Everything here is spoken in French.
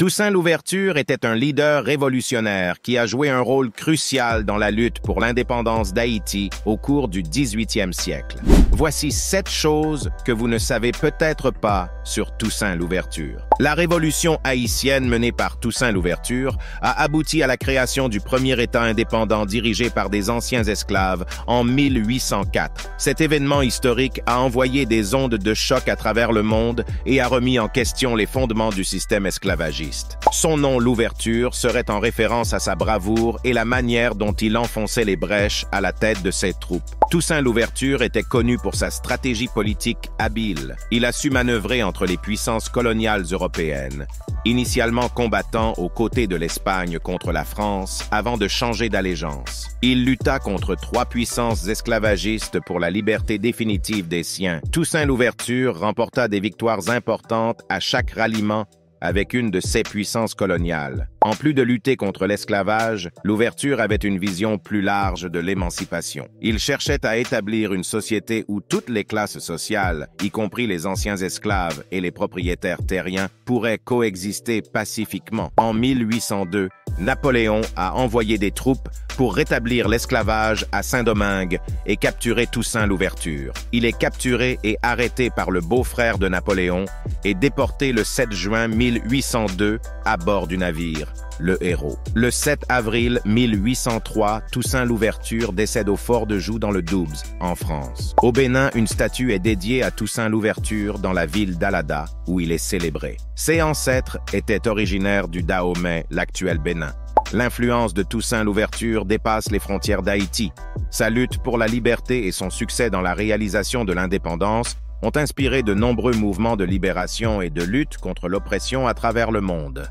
Toussaint Louverture était un leader révolutionnaire qui a joué un rôle crucial dans la lutte pour l'indépendance d'Haïti au cours du 18e siècle. Voici 7 choses que vous ne savez peut-être pas sur Toussaint Louverture. La révolution haïtienne menée par Toussaint Louverture a abouti à la création du premier État indépendant dirigé par des anciens esclaves en 1804. Cet événement historique a envoyé des ondes de choc à travers le monde et a remis en question les fondements du système esclavagiste. Son nom, Louverture, serait en référence à sa bravoure et la manière dont il enfonçait les brèches à la tête de ses troupes. Toussaint Louverture était connu pour sa stratégie politique habile. Il a su manœuvrer entre les puissances coloniales européennes, initialement combattant aux côtés de l'Espagne contre la France avant de changer d'allégeance. Il lutta contre 3 puissances esclavagistes pour la liberté définitive des siens. Toussaint Louverture remporta des victoires importantes à chaque ralliement avec une de ces puissances coloniales. En plus de lutter contre l'esclavage, Louverture avait une vision plus large de l'émancipation. Il cherchait à établir une société où toutes les classes sociales, y compris les anciens esclaves et les propriétaires terriens, pourraient coexister pacifiquement. En 1802, Napoléon a envoyé des troupes pour rétablir l'esclavage à Saint-Domingue et capturer Toussaint Louverture. Il est capturé et arrêté par le beau-frère de Napoléon et déporté le 7 juin 1802 à bord du navire, le Héros. Le 7 avril 1803, Toussaint Louverture décède au fort de Joux dans le Doubs, en France. Au Bénin, une statue est dédiée à Toussaint Louverture dans la ville d'Alada, où il est célébré. Ses ancêtres étaient originaires du Dahomey, l'actuel Bénin. L'influence de Toussaint Louverture dépasse les frontières d'Haïti. Sa lutte pour la liberté et son succès dans la réalisation de l'indépendance ont inspiré de nombreux mouvements de libération et de lutte contre l'oppression à travers le monde.